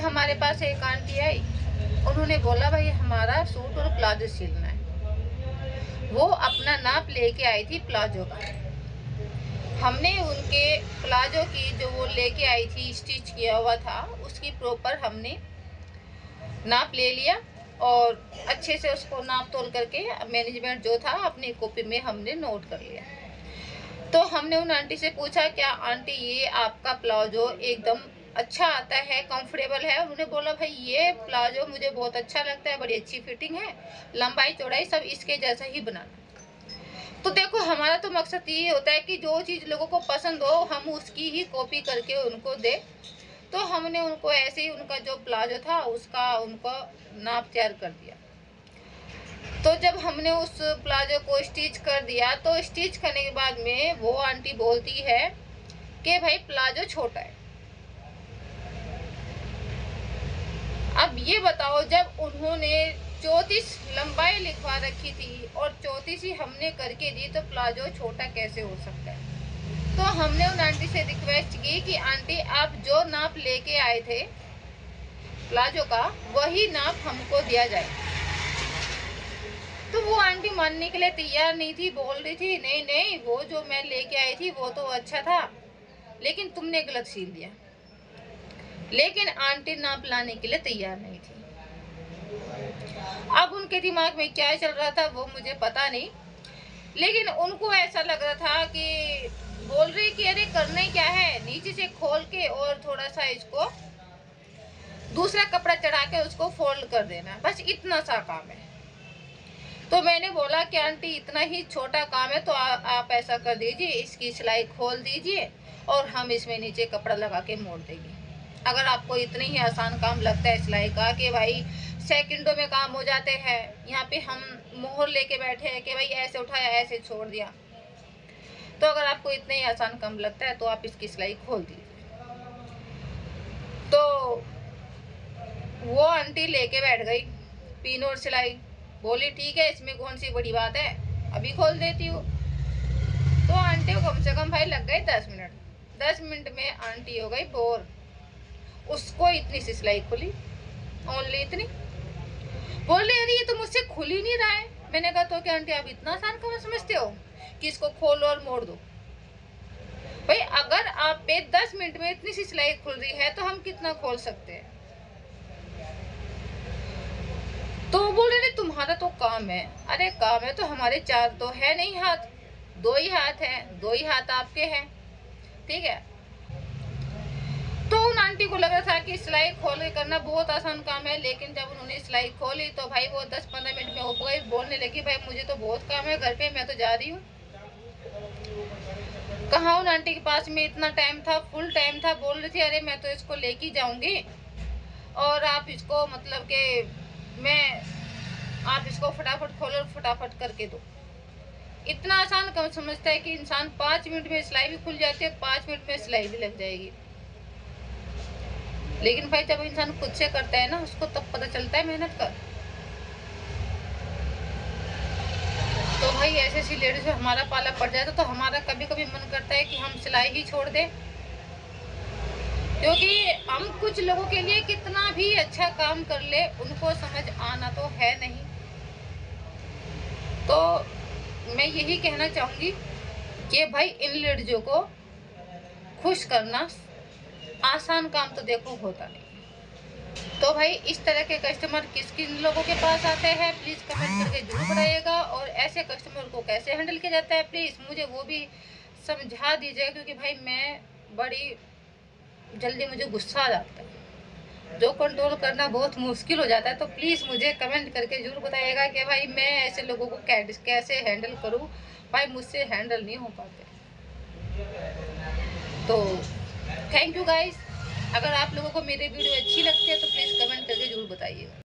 हमारे पास एक आंटी आई, उन्होंने बोला भाई हमारा सूट और प्लाजो सिलना है। वो अपना नाप लेके आई थी प्लाजो का। हमने उनके प्लाजो की जो वो लेके आई थी स्टिच किया हुआ था, उसकी प्रॉपर हमने नाप ले लिया और अच्छे से उसको नाप तोल करके मैनेजमेंट जो था अपनी कॉपी में हमने नोट कर लिया। तो हमने उन आंटी से पूछा, क्या आंटी ये आपका प्लाजो एकदम अच्छा आता है, कंफर्टेबल है? उन्होंने बोला भाई ये प्लाजो मुझे बहुत अच्छा लगता है, बड़ी अच्छी फिटिंग है, लंबाई चौड़ाई सब इसके जैसा ही बनाना। तो देखो हमारा तो मकसद ये होता है कि जो चीज़ लोगों को पसंद हो हम उसकी ही कॉपी करके उनको दें। तो हमने उनको ऐसे ही उनका जो प्लाजो था उसका उनको नाप तैयार कर दिया। तो जब हमने उस प्लाजो को स्टिच कर दिया तो स्टिच करने के बाद में वो आंटी बोलती है कि भाई प्लाजो छोटा है। अब ये बताओ, जब उन्होंने 34 लंबाई लिखवा रखी थी और 34 ही हमने करके दी तो प्लाजो छोटा कैसे हो सकता है? तो हमने उन आंटी से रिक्वेस्ट की कि आंटी आप जो नाप लेके आए थे प्लाजो का वही नाप हमको दिया जाए। तो वो आंटी मानने के लिए तैयार नहीं थी, बोल रही थी नहीं नहीं वो जो मैं लेके आई थी वो तो अच्छा था लेकिन तुमने गलत सिल दिया। लेकिन आंटी नाप लाने के लिए तैयार नहीं थी। अब उनके दिमाग में क्या चल रहा था वो मुझे पता नहीं, लेकिन उनको ऐसा लग रहा था कि बोल रही कि अरे करना ही क्या है, नीचे से खोल के और थोड़ा सा इसको दूसरा कपड़ा चढ़ा के उसको फोल्ड कर देना, बस इतना सा काम है। तो मैंने बोला कि आंटी इतना ही छोटा काम है तो आप ऐसा कर दीजिए, इसकी सिलाई खोल दीजिए और हम इसमें नीचे कपड़ा लगा के मोड़ देंगे। अगर आपको इतनी ही आसान काम लगता है सिलाई का कि भाई सेकंडों में काम हो जाते हैं, यहाँ पे हम मोहर लेके बैठे हैं कि भाई ऐसे उठाया ऐसे छोड़ दिया, तो अगर आपको इतना ही आसान काम लगता है तो आप इसकी सिलाई खोल दीजिए। तो वो आंटी लेके बैठ गई पिन और सिलाई, बोली ठीक है इसमें कौन सी बड़ी बात है, अभी खोल देती हूँ। तो आंटी को कम से कम भाई लग गए 10 मिनट। 10 मिनट में आंटी हो गई बोर, उसको इतनी सी सिलाई खुली, ओनली इतनी। बोल रही अरे ये तो मुझसे खुल ही नहीं रहा है। मैंने कहा तो क्या आंटी आप इतना आसान काम समझते हो कि इसको खोलो और मोड़ दो? भाई अगर आप पे 10 मिनट में इतनी सी सिलाई खुल रही है तो हम कितना खोल सकते हैं? तो बोल रहे तुम्हारा तो काम है। अरे काम है तो हमारे 4 तो है नहीं हाथ, 2 ही हाथ है, 2 ही हाथ आपके हैं, ठीक है। तो उन आंटी को लग रहा था कि सिलाई खोल के करना बहुत आसान काम है, लेकिन जब उन्होंने सिलाई खोली तो भाई वो 10-15 मिनट में हो गई, बोलने लगी भाई मुझे तो बहुत काम है घर पे, मैं तो जा रही हूँ। कहाँ उन आंटी के पास में इतना टाइम था, फुल टाइम था। बोल रही थी अरे मैं तो इसको लेके जाऊंगी और आप इसको मतलब कि आप इसको फटाफट खोलो और फटाफट करके दो। इतना आसान कौन समझता है कि इंसान 5 मिनट में सिलाई भी खुल जाती है, 5 मिनट में सिलाई भी लग जाएगी। लेकिन भाई जब इंसान खुद से करता है ना उसको तब पता चलता है मेहनत का। तो भाई ऐसे ऐसी लेडीज से हमारा पाला पड़ जाता तो हमारा कभी कभी मन करता है कि हम सिलाई ही छोड़ दें, क्योंकि हम कुछ लोगों के लिए कितना भी अच्छा काम कर ले उनको समझ आना तो है नहीं। तो मैं यही कहना चाहूंगी कि भाई इन लेडीजों को खुश करना आसान काम तो देखो होता नहीं। तो भाई इस तरह के कस्टमर किस किन लोगों के पास आते हैं प्लीज़ कमेंट करके जरूर बताइएगा, और ऐसे कस्टमर को कैसे हैंडल किया जाता है प्लीज़ मुझे वो भी समझा दीजिए, क्योंकि भाई मैं बड़ी जल्दी मुझे गुस्सा आ जाता है, जो कंट्रोल करना बहुत मुश्किल हो जाता है। तो प्लीज़ मुझे कमेंट करके जरूर बताइएगा कि भाई मैं ऐसे लोगों को कैसे हैंडल करूं। भाई मुझसे हैंडल नहीं हो पाते। तो थैंक यू गाइस, अगर आप लोगों को मेरे वीडियो अच्छी लगती है तो प्लीज़ कमेंट करके जरूर बताइएगा।